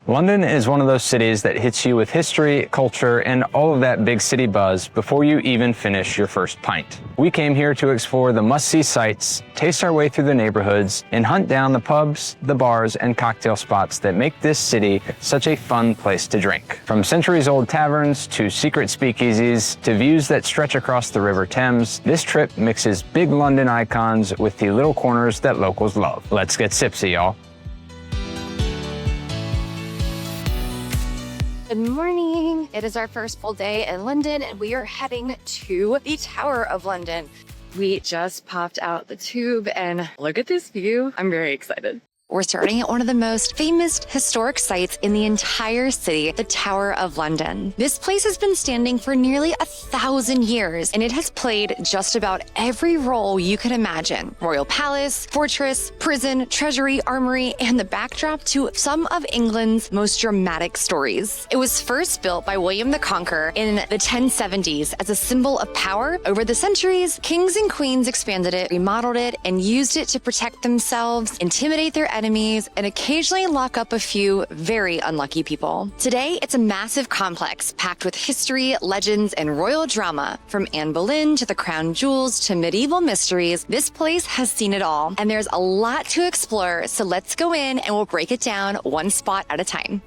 London is one of those cities that hits you with history, culture, and all of that big city buzz before you even finish your first pint. We came here to explore the must-see sights, taste our way through the neighborhoods, and hunt down the pubs, the bars, and cocktail spots that make this city such a fun place to drink. From centuries-old taverns to secret speakeasies to views that stretch across the River Thames, this trip mixes big London icons with the little corners that locals love. Let's get tipsy, y'all. Good morning. It is our first full day in London and we are heading to the Tower of London. We just popped out the tube and look at this view. I'm very excited. We're starting at one of the most famous historic sites in the entire city, the Tower of London. This place has been standing for nearly 1,000 years, and it has played just about every role you could imagine. Royal palace, fortress, prison, treasury, armory, and the backdrop to some of England's most dramatic stories. It was first built by William the Conqueror in the 1070s as a symbol of power. Over the centuries, kings and queens expanded it, remodeled it, and used it to protect themselves, intimidate their enemies, and occasionally lock up a few very unlucky people. Today, it's a massive complex packed with history, legends, and royal drama. From Anne Boleyn to the crown jewels to medieval mysteries, this place has seen it all, and there's a lot to explore, so let's go in and we'll break it down one spot at a time.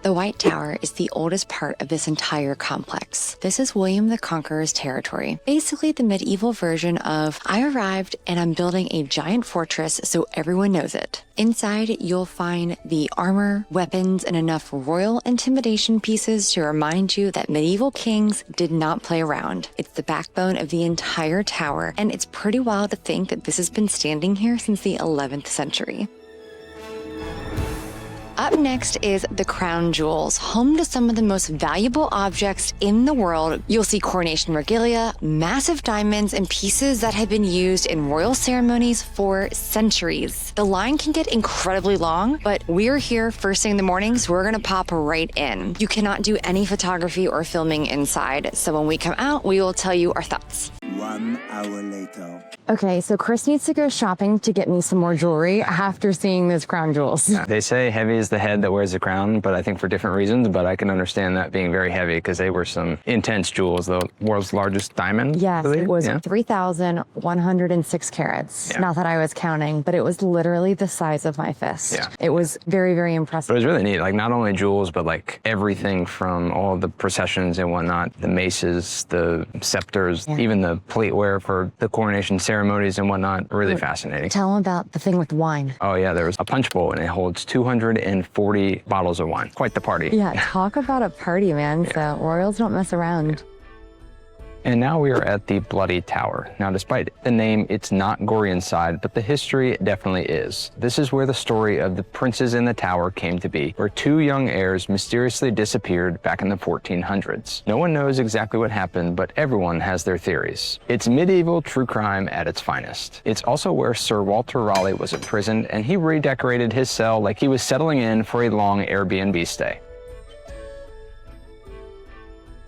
The White Tower is the oldest part of this entire complex. This is William the Conqueror's territory, basically the medieval version of I arrived and I'm building a giant fortress so everyone knows it. Inside, you'll find the armor, weapons, and enough royal intimidation pieces to remind you that medieval kings did not play around. It's the backbone of the entire tower, and it's pretty wild to think that this has been standing here since the 11th century. Up next is the crown jewels, home to some of the most valuable objects in the world. You'll see coronation regalia, massive diamonds, and pieces that have been used in royal ceremonies for centuries. The line can get incredibly long, but we're here first thing in the morning, so we're gonna pop right in. You cannot do any photography or filming inside, so when we come out, we will tell you our thoughts. 1 hour later. Okay, so Chris needs to go shopping to get me some more jewelry after seeing those crown jewels. They say heavy is the head that wears the crown, but I think for different reasons, but I can understand that being very heavy because they were some intense jewels. The world's largest diamond? Yes, it was 3,106 carats. Yeah. Not that I was counting, but it was literally the size of my fist. Yeah. It was very, very But impressive. it was really neat, like not only jewels, but like everything from all the processions and whatnot, the maces, the scepters, even the plateware for the coronation ceremonies and whatnot, really fascinating. Tell them about the thing with wine. Oh yeah, there was a punch bowl and it holds 240 bottles of wine. Quite the party. Yeah, talk about a party, man. So royals don't mess around. And now we are at the Bloody Tower. Now, despite the name, it's not gory inside, but the history definitely is. This is where the story of the princes in the tower came to be, where two young heirs mysteriously disappeared back in the 1400s. No one knows exactly what happened, but everyone has their theories. It's medieval true crime at its finest. It's also where Sir Walter Raleigh was imprisoned, and he redecorated his cell like he was settling in for a long Airbnb stay.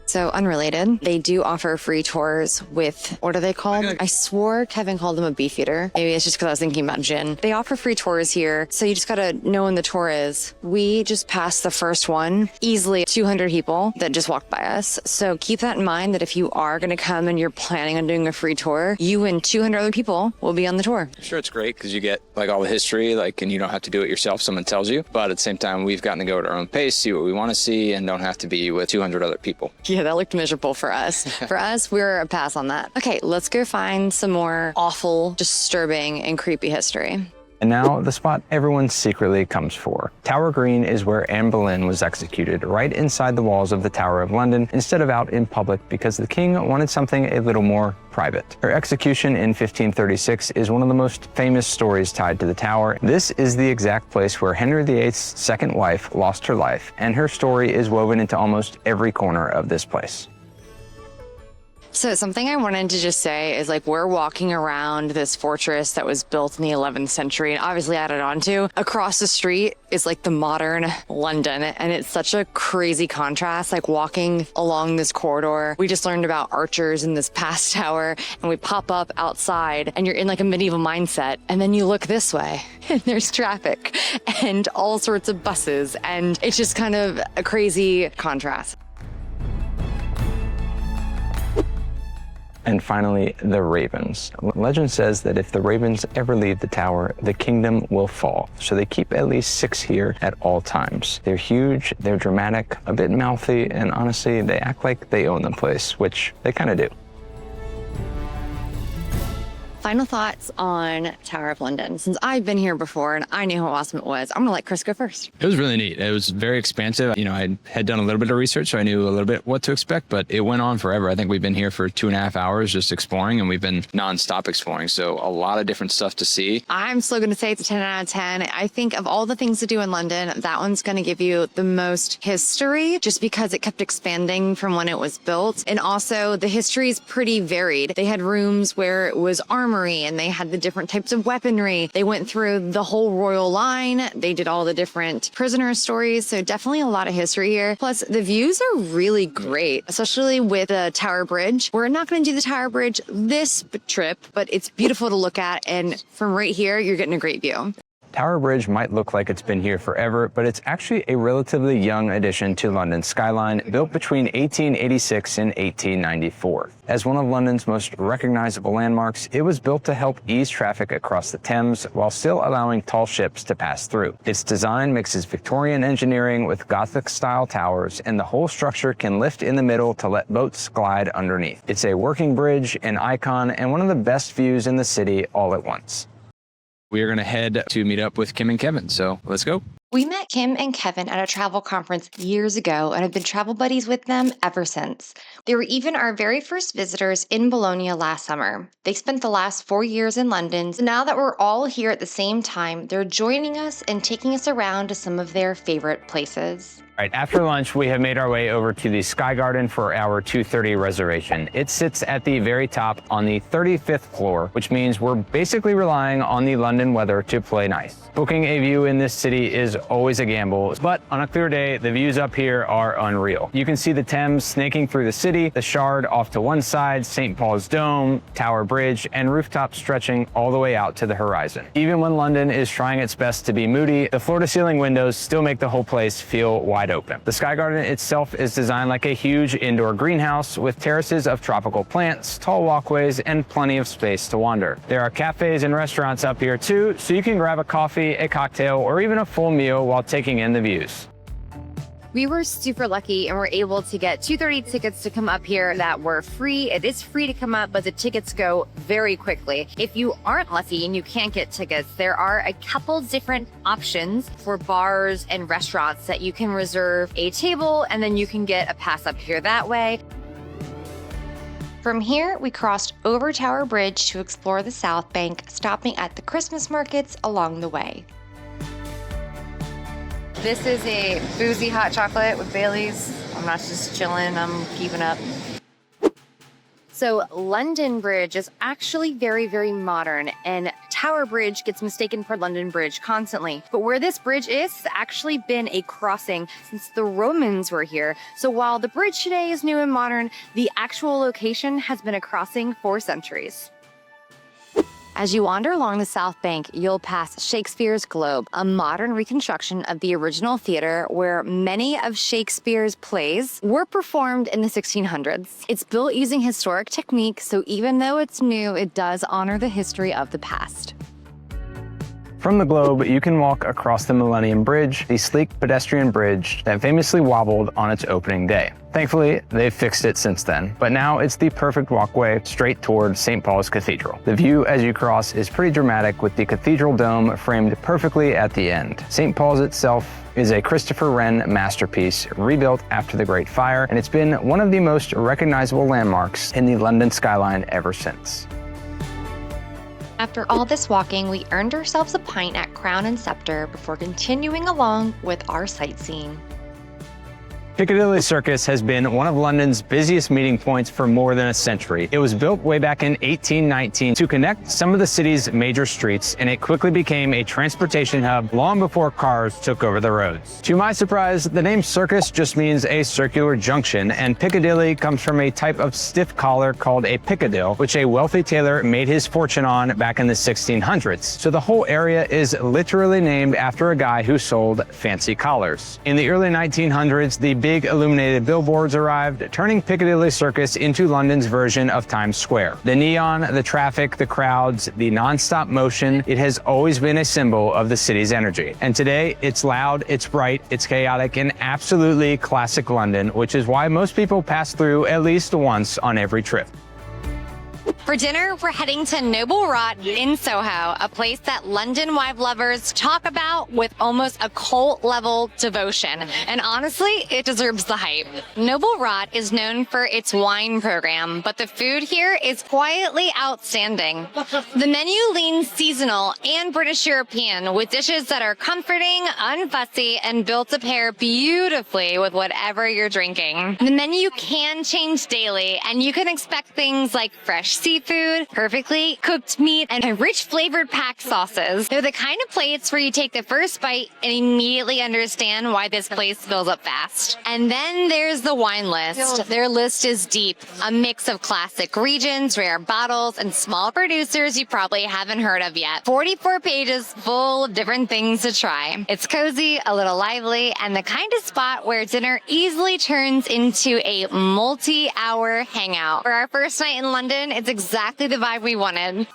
So unrelated, they do offer free tours with, what are they called? I swore Kevin called them a beefeater. Maybe it's just because I was thinking about gin. They offer free tours here, so you just gotta know when the tour is. We just passed the first one, easily 200 people that just walked by us. So keep that in mind that if you are gonna come and you're planning on doing a free tour, you and 200 other people will be on the tour. Sure, it's great because you get like all the history, and you don't have to do it yourself, someone tells you. But at the same time, we've gotten to go at our own pace, see what we want to see, and don't have to be with 200 other people. Yeah, that looked miserable for us. For us, we're a pass on that. Okay, let's go find some more awful, disturbing, and creepy history. And now, the spot everyone secretly comes for. Tower Green is where Anne Boleyn was executed, right inside the walls of the Tower of London, instead of out in public because the king wanted something a little more private. Her execution in 1536 is one of the most famous stories tied to the tower. This is the exact place where Henry VIII's second wife lost her life, and her story is woven into almost every corner of this place. So something I wanted to just say is like we're walking around this fortress that was built in the 11th century and obviously added on to. Across the street is like the modern London, and it's such a crazy contrast. Like walking along this corridor, we just learned about archers in this past tower, and we pop up outside and you're in like a medieval mindset, and then you look this way and there's traffic and all sorts of buses, and it's just kind of a crazy contrast. And finally, the ravens. Legend says that if the ravens ever leave the tower, the kingdom will fall. So they keep at least 6 here at all times. They're huge, they're dramatic, a bit mouthy, and honestly, they act like they own the place, which they kind of do. Final thoughts on Tower of London. Since I've been here before and I knew how awesome it was, I'm gonna let Chris go first. It was really neat. It was very expansive. You know, I had done a little bit of research, so I knew a little bit what to expect, but it went on forever. I think we've been here for 2.5 hours just exploring, and we've been nonstop exploring. So a lot of different stuff to see. I'm still gonna say it's a 10 out of 10. I think of all the things to do in London, that one's gonna give you the most history just because it kept expanding from when it was built. And also the history is pretty varied. They had rooms where it was armory and they had the different types of weaponry. They went through the whole royal line. They did all the different prisoner stories. So definitely a lot of history here. Plus the views are really great, especially with the Tower Bridge. We're not going to do the Tower Bridge this trip, but it's beautiful to look at. And from right here, you're getting a great view. Tower Bridge might look like it's been here forever, but it's actually a relatively young addition to London's skyline, built between 1886 and 1894. As one of London's most recognizable landmarks, it was built to help ease traffic across the Thames while still allowing tall ships to pass through. Its design mixes Victorian engineering with Gothic-style towers, and the whole structure can lift in the middle to let boats glide underneath. It's a working bridge, an icon, and one of the best views in the city all at once. We are going to head to meet up with Kim and Kevin, so let's go. We met Kim and Kevin at a travel conference years ago and have been travel buddies with them ever since. They were even our very first visitors in Bologna last summer. They spent the last 4 years in London, so now that we're all here at the same time, they're joining us and taking us around to some of their favorite places. All right, after lunch, we have made our way over to the Sky Garden for our 2:30 reservation. It sits at the very top on the 35th floor, which means we're basically relying on the London weather to play nice. Booking a view in this city is always a gamble, but on a clear day, the views up here are unreal. You can see the Thames snaking through the city, the Shard off to one side, St. Paul's Dome, Tower Bridge, and rooftops stretching all the way out to the horizon. Even when London is trying its best to be moody, the floor-to-ceiling windows still make the whole place feel wide open. The Sky Garden itself is designed like a huge indoor greenhouse with terraces of tropical plants, tall walkways, and plenty of space to wander. There are cafes and restaurants up here too, so you can grab a coffee, a cocktail, or even a full meal while taking in the views. We were super lucky and were able to get 2:30 tickets to come up here that were free. It is free to come up, but the tickets go very quickly. If you aren't lucky and you can't get tickets, there are a couple different options for bars and restaurants that you can reserve a table and then you can get a pass up here that way. From here, we crossed over Tower Bridge to explore the South Bank, stopping at the Christmas markets along the way. This is a boozy hot chocolate with Bailey's. I'm not just chilling, I'm keeping up. So London Bridge is actually very, very modern, and Tower Bridge gets mistaken for London Bridge constantly. But where this bridge is, it's actually been a crossing since the Romans were here. So while the bridge today is new and modern, the actual location has been a crossing for centuries. As you wander along the South Bank, you'll pass Shakespeare's Globe, a modern reconstruction of the original theater where many of Shakespeare's plays were performed in the 1600s. It's built using historic techniques, so even though it's new, it does honor the history of the past. From the Globe, you can walk across the Millennium Bridge, the sleek pedestrian bridge that famously wobbled on its opening day. Thankfully, they've fixed it since then, but now it's the perfect walkway straight toward St. Paul's Cathedral. The view as you cross is pretty dramatic, with the cathedral dome framed perfectly at the end. St. Paul's itself is a Christopher Wren masterpiece rebuilt after the Great Fire, and it's been one of the most recognizable landmarks in the London skyline ever since. After all this walking, we earned ourselves a pint at Crown and Sceptre before continuing along with our sightseeing. Piccadilly Circus has been one of London's busiest meeting points for more than a century. It was built way back in 1819 to connect some of the city's major streets, and it quickly became a transportation hub long before cars took over the roads. To my surprise, the name circus just means a circular junction, and Piccadilly comes from a type of stiff collar called a piccadille, which a wealthy tailor made his fortune on back in the 1600s. So the whole area is literally named after a guy who sold fancy collars. In the early 1900s, the big illuminated billboards arrived, turning Piccadilly Circus into London's version of Times Square. The neon, the traffic, the crowds, the non-stop motion, it has always been a symbol of the city's energy. And today, it's loud, it's bright, it's chaotic, and absolutely classic London, which is why most people pass through at least once on every trip. For dinner, we're heading to Noble Rot in Soho, a place that London wine lovers talk about with almost a cult-level devotion. And honestly, it deserves the hype. Noble Rot is known for its wine program, but the food here is quietly outstanding. The menu leans seasonal and British European, with dishes that are comforting, unfussy, and built to pair beautifully with whatever you're drinking. The menu can change daily, and you can expect things like fresh seafood, perfectly cooked meat, and rich flavored packed sauces. They're the kind of plates where you take the first bite and immediately understand why this place fills up fast. And then there's the wine list. Their list is deep, a mix of classic regions, rare bottles, and small producers you probably haven't heard of yet. 44 pages full of different things to try. It's cozy, a little lively, and the kind of spot where dinner easily turns into a multi-hour hangout. For our first night in London, it's exactly the vibe we wanted.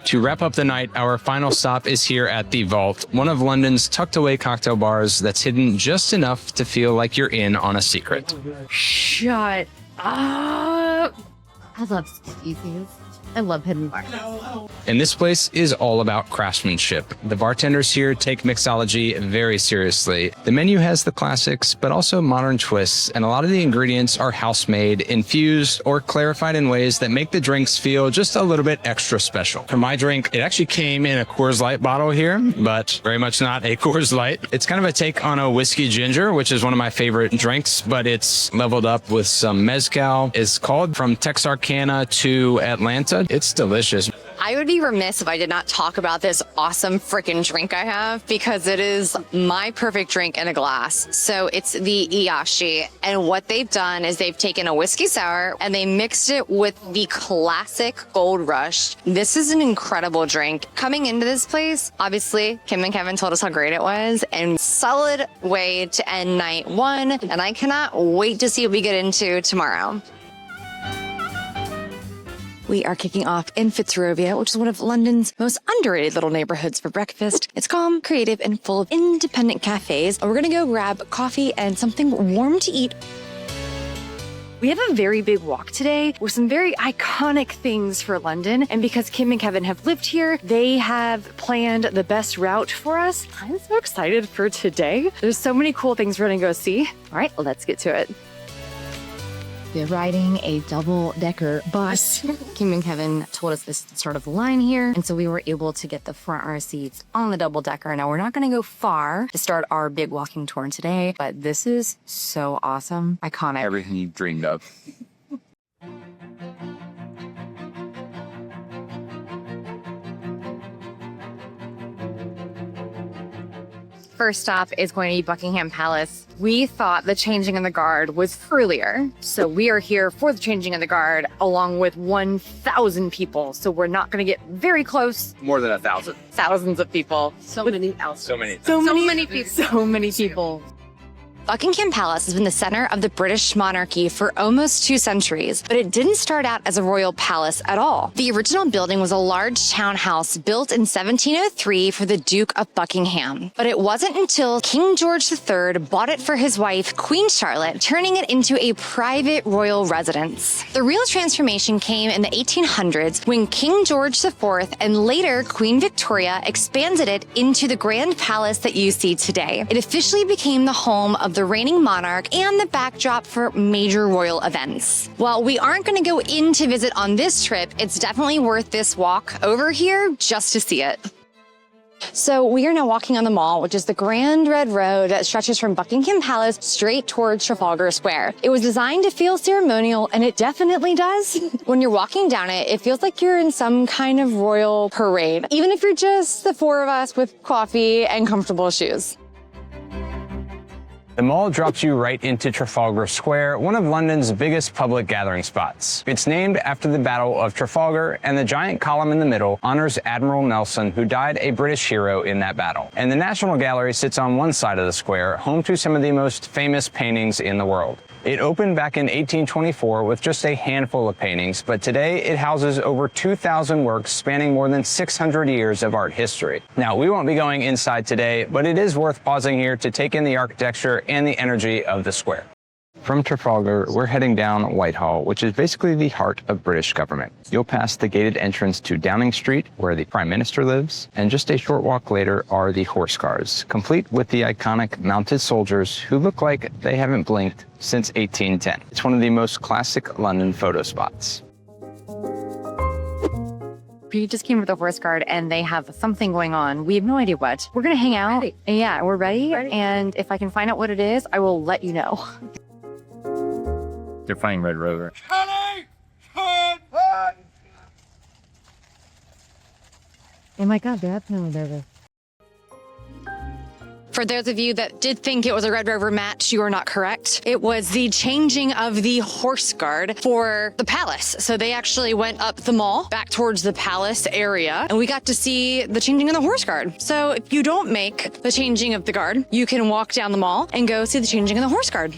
To wrap up the night, our final stop is here at The Vault, one of London's tucked-away cocktail bars that's hidden just enough to feel like you're in on a secret. Shut up. I love speakeasies. I love hidden bars. And this place is all about craftsmanship. The bartenders here take mixology very seriously. The menu has the classics, but also modern twists, and a lot of the ingredients are house-made, infused, or clarified in ways that make the drinks feel just a little bit extra special. For my drink, it actually came in a Coors Light bottle here, but very much not a Coors Light. It's kind of a take on a whiskey ginger, which is one of my favorite drinks, but it's leveled up with some mezcal. It's called From Texarkana to Atlanta. It's delicious. I would be remiss if I did not talk about this awesome freaking drink I have, because it is my perfect drink in a glass. So it's the Iyashi. And what they've done is they've taken a whiskey sour and they mixed it with the classic Gold Rush. This is an incredible drink. Coming into this place, obviously, Kim and Kevin told us how great it was, and solid way to end night one. And I cannot wait to see what we get into tomorrow. We are kicking off in Fitzrovia, which is one of London's most underrated little neighborhoods for breakfast. It's calm, creative, and full of independent cafes. We're gonna go grab coffee and something warm to eat. We have a very big walk today with some very iconic things for London. And because Kim and Kevin have lived here, they have planned the best route for us. I'm so excited for today. There's so many cool things we're gonna go see. All right, let's get to it. We're riding a double-decker bus. Kim and Kevin told us this sort of line here, and so we were able to get the front row seats on the double-decker. Now, we're not going to go far to start our big walking tour today, but this is so awesome. Iconic. Everything you dreamed of. First stop is going to be Buckingham Palace. We thought the changing of the guard was earlier, so we are here for the changing of the guard along with 1,000 people. So we're not going to get very close. More than 1,000. Thousands of people. So many people. So many people. Buckingham Palace has been the center of the British monarchy for almost 2 centuries, but it didn't start out as a royal palace at all. The original building was a large townhouse built in 1703 for the Duke of Buckingham. But it wasn't until King George III bought it for his wife, Queen Charlotte, turning it into a private royal residence. The real transformation came in the 1800s when King George IV and later Queen Victoria expanded it into the grand palace that you see today. It officially became the home of the reigning monarch and the backdrop for major royal events. While we aren't going to go in to visit on this trip, it's definitely worth this walk over here just to see it. So we are now walking on the Mall, which is the Grand Red Road that stretches from Buckingham Palace straight towards Trafalgar Square. It was designed to feel ceremonial, and it definitely does. When you're walking down it, it feels like you're in some kind of royal parade, even if you're just the four of us with coffee and comfortable shoes. The mall drops you right into Trafalgar Square, one of London's biggest public gathering spots. It's named after the Battle of Trafalgar, and the giant column in the middle honors Admiral Nelson, who died a British hero in that battle. And the National Gallery sits on one side of the square, home to some of the most famous paintings in the world. It opened back in 1824 with just a handful of paintings, but today it houses over 2,000 works spanning more than 600 years of art history. Now, we won't be going inside today, but it is worth pausing here to take in the architecture and the energy of the square. From Trafalgar, we're heading down Whitehall, which is basically the heart of British government. You'll pass the gated entrance to Downing Street, where the Prime Minister lives, and just a short walk later are the Horse Guards, complete with the iconic mounted soldiers who look like they haven't blinked since 1810. It's one of the most classic London photo spots. We just came with the Horse Guard and they have something going on. We have no idea what. We're gonna hang out. Ready. Yeah, we're ready. And if I can find out what it is, I will let you know. They're finding Red Rover. Oh my God, that's no nervous. For those of you that did think it was a Red Rover match, you are not correct. It was the changing of the Horse Guard for the palace. So they actually went up the mall back towards the palace area, and we got to see the changing of the Horse Guard. So if you don't make the changing of the guard, you can walk down the mall and go see the changing of the Horse Guard.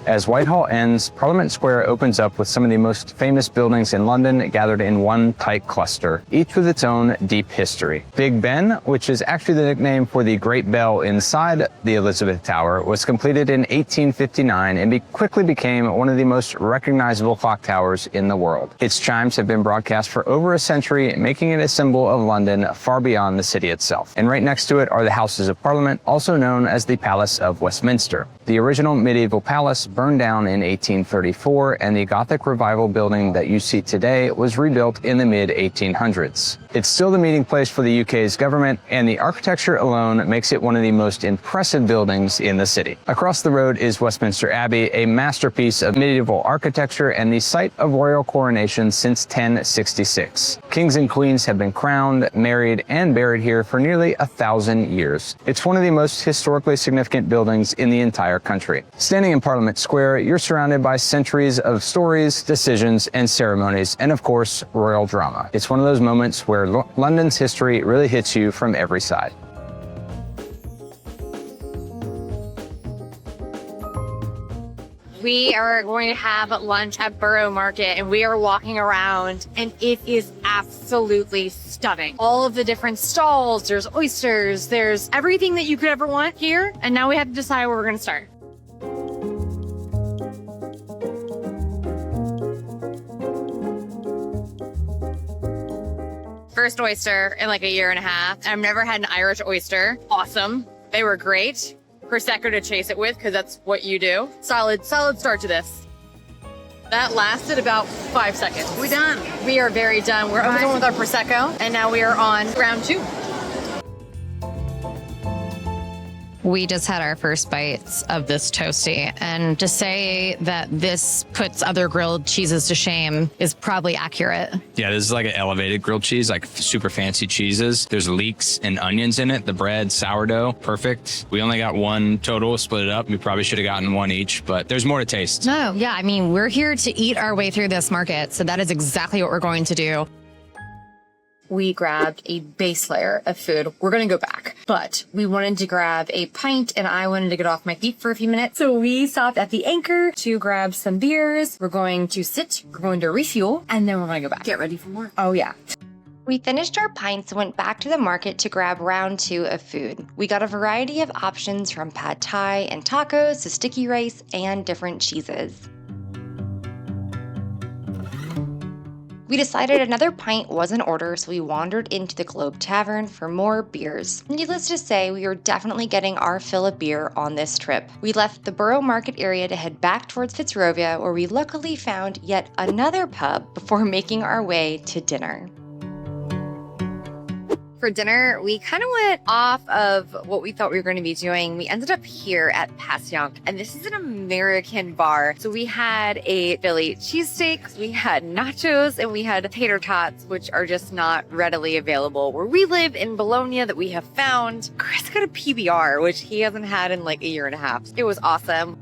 As Whitehall ends, Parliament Square opens up with some of the most famous buildings in London gathered in one tight cluster, each with its own deep history. Big Ben, which is actually the nickname for the Great Bell inside the Elizabeth Tower, was completed in 1859 and quickly became one of the most recognizable clock towers in the world. Its chimes have been broadcast for over a century, making it a symbol of London far beyond the city itself. And right next to it are the Houses of Parliament, also known as the Palace of Westminster. The original medieval palace burned down in 1834, and the Gothic Revival building that you see today was rebuilt in the mid-1800s. It's still the meeting place for the UK's government, and the architecture alone makes it one of the most impressive buildings in the city. Across the road is Westminster Abbey, a masterpiece of medieval architecture and the site of royal coronation since 1066. Kings and queens have been crowned, married, and buried here for nearly 1,000 years. It's one of the most historically significant buildings in the entire country. Standing in Parliament Square, you're surrounded by centuries of stories, decisions, and ceremonies, and of course, royal drama. It's one of those moments where London's history really hits you from every side. We are going to have lunch at Borough Market, and we are walking around, and it is absolutely stunning. All of the different stalls, there's oysters, there's everything that you could ever want here, and now we have to decide where we're going to start. First oyster in like a year and a half. I've never had an Irish oyster. Awesome. They were great. Prosecco to chase it with, because that's what you do. Solid start to this. That lasted about 5 seconds. We done. We are very done. We're almost done with our Prosecco, and now we are on round 2. We just had our first bites of this toasty, and to say that this puts other grilled cheeses to shame is probably accurate. Yeah, this is like an elevated grilled cheese, like super fancy cheeses. There's leeks and onions in it. The bread, sourdough, perfect. We only got one total, split it up. We probably should have gotten one each, but there's more to taste. No, yeah, I mean, we're here to eat our way through this market, so that is exactly what we're going to do. We grabbed a base layer of food. We're going to go back, but we wanted to grab a pint, and I wanted to get off my feet for a few minutes. So we stopped at the Anchor to grab some beers. We're going to sit, we're going to refuel, and then we're going to go back. Get ready for more. Oh yeah. We finished our pints and went back to the market to grab round 2 of food. We got a variety of options from pad thai and tacos to sticky rice and different cheeses. We decided another pint was in order, so we wandered into the Globe Tavern for more beers. Needless to say, we were definitely getting our fill of beer on this trip. We left the Borough Market area to head back towards Fitzrovia, where we luckily found yet another pub before making our way to dinner. For dinner, we kind of went off of what we thought we were going to be doing. We ended up here at Passyunk, and this is an American bar. So we had a Philly cheesesteak, we had nachos, and we had tater tots, which are just not readily available where we live in Bologna that we have found. Chris got a PBR, which he hasn't had in like a year and a half. It was awesome.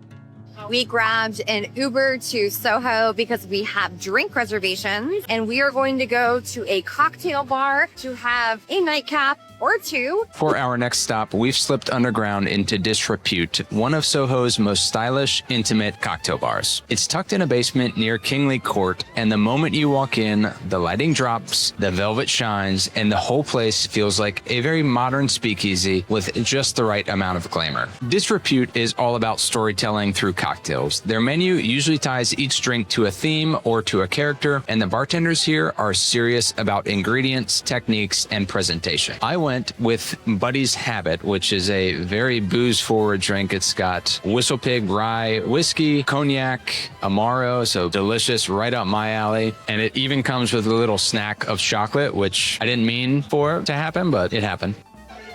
We grabbed an Uber to Soho because we have drink reservations, and we are going to go to a cocktail bar to have a nightcap or two. For our next stop, we've slipped underground into Disrepute, one of Soho's most stylish, intimate cocktail bars. It's tucked in a basement near Kingly Court, and the moment you walk in, the lighting drops, the velvet shines, and the whole place feels like a very modern speakeasy with just the right amount of glamour. Disrepute is all about storytelling through cocktails. Their menu usually ties each drink to a theme or to a character, and the bartenders here are serious about ingredients, techniques, and presentation. I went with Buddy's Habit, which is a very booze-forward drink. It's got Whistle Pig rye whiskey, cognac, Amaro, so delicious, right up my alley. And it even comes with a little snack of chocolate, which I didn't mean for to happen, but it happened.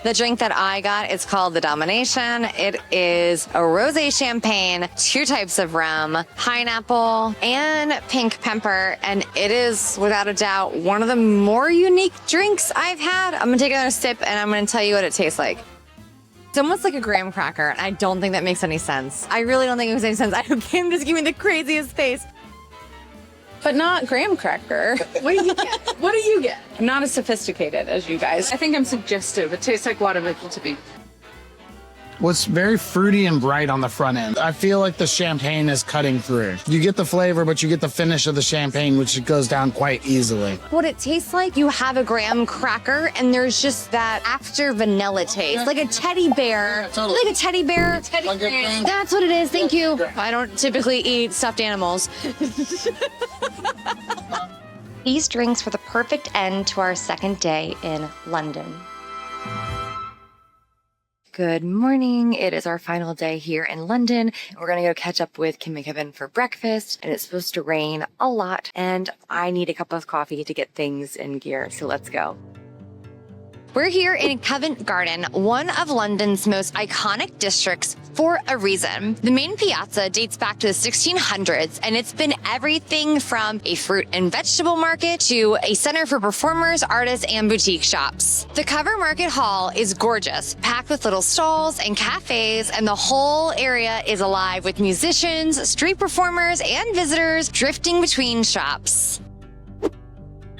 The drink that I got is called the Domination. It is a rosé champagne, 2 types of rum, pineapple, and pink pepper. And it is, without a doubt, one of the more unique drinks I've had. I'm gonna take another sip and I'm gonna tell you what it tastes like. It's almost like a graham cracker, and I don't think that makes any sense. I really don't think it makes any sense. Kim just gave me the craziest face. But not graham cracker. What do you get? What do you get? I'm not as sophisticated as you guys. I think I'm suggestive. It tastes like water to me. Well, it's very fruity and bright on the front end. I feel like the champagne is cutting through. You get the flavor, but you get the finish of the champagne, which goes down quite easily. What it tastes like, you have a graham cracker, and there's just that after vanilla taste, like a teddy bear. Yeah, totally. Like a teddy bear. Like a- That's what it is. Thank you. I don't typically eat stuffed animals. These drinks were the perfect end to our second day in London. Good morning. It is our final day here in London. We're going to go catch up with Kim and Kevin for breakfast, and it's supposed to rain a lot, and I need a cup of coffee to get things in gear, so let's go. We're here in Covent Garden, one of London's most iconic districts for a reason. The main piazza dates back to the 1600s, and it's been everything from a fruit and vegetable market to a center for performers, artists, and boutique shops. The Covent Market Hall is gorgeous, packed with little stalls and cafes, and the whole area is alive with musicians, street performers, and visitors drifting between shops.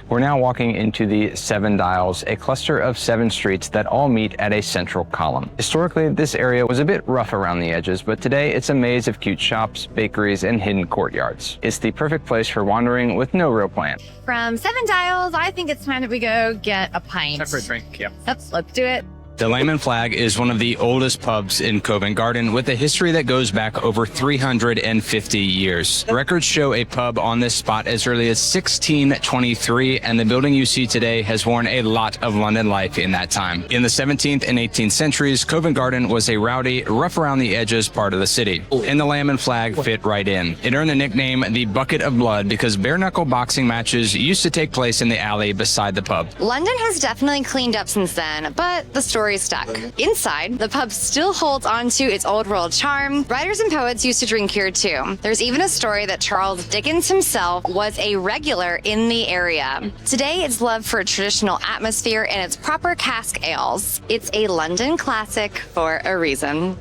We're now walking into the Seven Dials, a cluster of 7 streets that all meet at a central column. Historically, this area was a bit rough around the edges, but today it's a maze of cute shops, bakeries, and hidden courtyards. It's the perfect place for wandering with no real plan. From Seven Dials, I think it's time that we go get a pint. Separate drink, yeah. Let's do it. The Lamb and Flag is one of the oldest pubs in Covent Garden with a history that goes back over 350 years. Records show a pub on this spot as early as 1623, and the building you see today has worn a lot of London life in that time. In the 17th and 18th centuries, Covent Garden was a rowdy, rough around the edges part of the city, and the Lamb and Flag fit right in. It earned the nickname the Bucket of Blood because bare-knuckle boxing matches used to take place in the alley beside the pub. London has definitely cleaned up since then, but the story stuck. Inside, the pub still holds on to its old world charm. Writers and poets used to drink here too. There's even a story that Charles Dickens himself was a regular in the area. Today, it's loved for a traditional atmosphere and its proper cask ales. It's a London classic for a reason.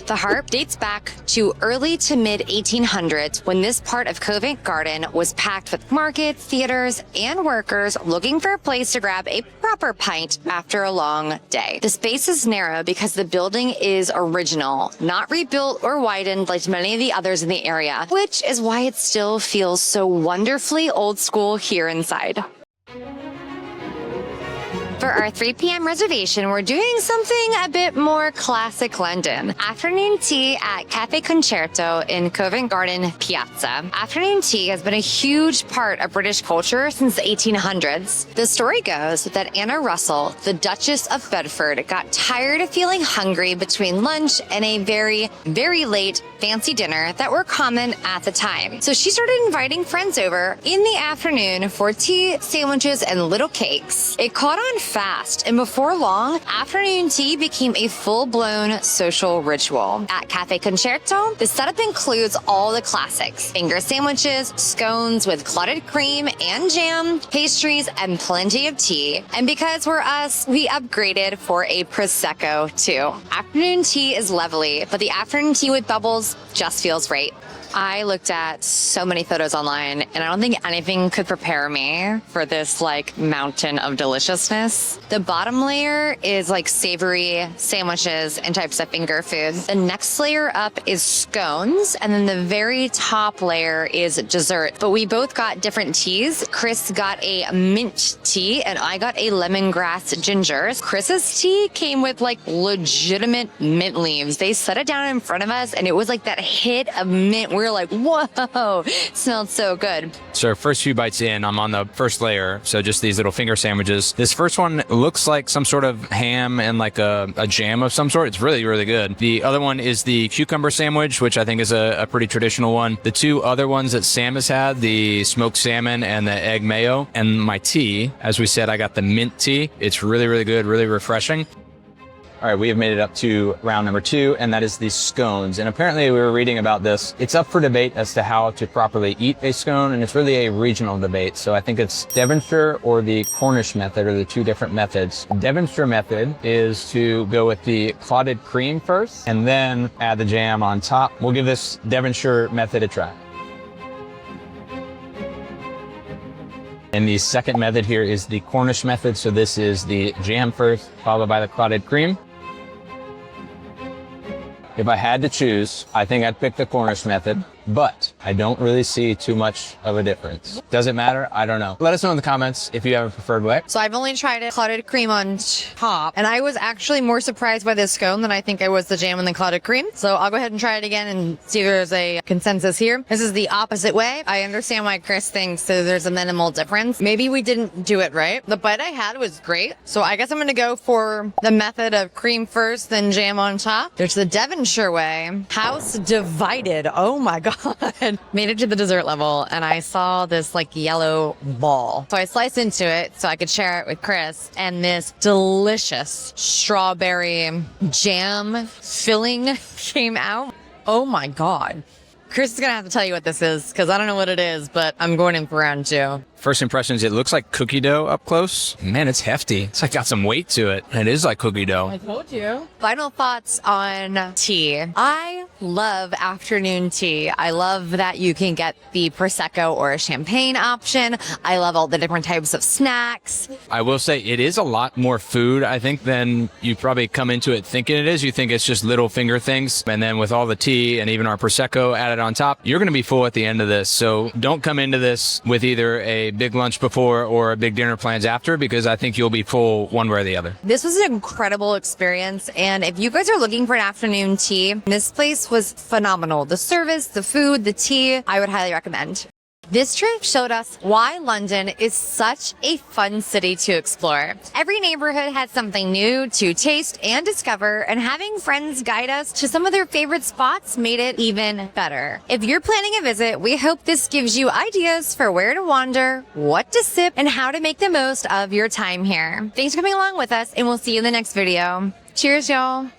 The Harp dates back to early to mid 1800s when this part of Covent Garden was packed with markets, theaters, and workers looking for a place to grab a proper pint after a long day. The space is narrow because the building is original, not rebuilt or widened like many of the others in the area, which is why it still feels so wonderfully old school here inside. For our 3 p.m. reservation, we're doing something a bit more classic London. Afternoon tea at Caffe Concerto in Covent Garden Piazza. Afternoon tea has been a huge part of British culture since the 1800s. The story goes that Anna Russell, the Duchess of Bedford, got tired of feeling hungry between lunch and a very, very late fancy dinner that were common at the time. So she started inviting friends over in the afternoon for tea, sandwiches, and little cakes. It caught on fast, and before long, afternoon tea became a full-blown social ritual. At Caffe Concerto, the setup includes all the classics: finger sandwiches, scones with clotted cream and jam, pastries, and plenty of tea. And because we're us, we upgraded for a Prosecco too. Afternoon tea is lovely, but the afternoon tea with bubbles just feels right. I looked at so many photos online, and I don't think anything could prepare me for this like mountain of deliciousness. The bottom layer is like savory sandwiches and types of finger foods. The next layer up is scones, and then the very top layer is dessert. But we both got different teas. Chris got a mint tea, and I got a lemongrass ginger. Chris's tea came with like legitimate mint leaves. They set it down in front of us, and it was like that hit of mint. We were like, whoa, it smelled so good. So first few bites in, I'm on the first layer. So just these little finger sandwiches. This first one looks like some sort of ham and like a jam of some sort. It's really, really good. The other one is the cucumber sandwich, which I think is a pretty traditional one. The two other ones that Sam has had, the smoked salmon and the egg mayo. And my tea, as we said, I got the mint tea. It's really, really good, really refreshing. All right, we have made it up to round number 2, and that is the scones. And apparently we were reading about this. It's up for debate as to how to properly eat a scone, and it's really a regional debate. So I think it's Devonshire or the Cornish method are the two different methods. Devonshire method is to go with the clotted cream first, and then add the jam on top. We'll give this Devonshire method a try. And the second method here is the Cornish method. So this is the jam first, followed by the clotted cream. If I had to choose, I think I'd pick the Cornish method, but I don't really see too much of a difference. Does it matter? I don't know. Let us know in the comments if you have a preferred way. So I've only tried it clotted cream on top, and I was actually more surprised by this scone than I think I was the jam and the clotted cream. So I'll go ahead and try it again and see if there's a consensus here. This is the opposite way. I understand why Chris thinks so there's a minimal difference. Maybe we didn't do it right. The bite I had was great. So I guess I'm going to go for the method of cream first, then jam on top. There's the Devonshire way. House divided. Oh my God. Made it to the dessert level, and I saw this like yellow ball. So I sliced into it so I could share it with Chris, and this delicious strawberry jam filling came out. Oh my God. Chris is going to have to tell you what this is, because I don't know what it is, but I'm going in for round 2. First impressions, it looks like cookie dough up close. Man, it's hefty. It's like got some weight to it. It is like cookie dough. I told you. Final thoughts on tea. I love afternoon tea. I love that you can get the Prosecco or a champagne option. I love all the different types of snacks. I will say it is a lot more food, I think, than you probably come into it thinking it is. You think it's just little finger things. And then with all the tea and even our Prosecco added on top, you're going to be full at the end of this. So don't come into this with either a big lunch before or a big dinner plans after, because I think you'll be full one way or the other. This was an incredible experience, and if you guys are looking for an afternoon tea, this place was phenomenal. The service, the food, the tea, I would highly recommend. This trip showed us why London is such a fun city to explore. Every neighborhood had something new to taste and discover, and having friends guide us to some of their favorite spots made it even better. If you're planning a visit, we hope this gives you ideas for where to wander, what to sip, and how to make the most of your time here. Thanks for coming along with us, and we'll see you in the next video. Cheers, y'all.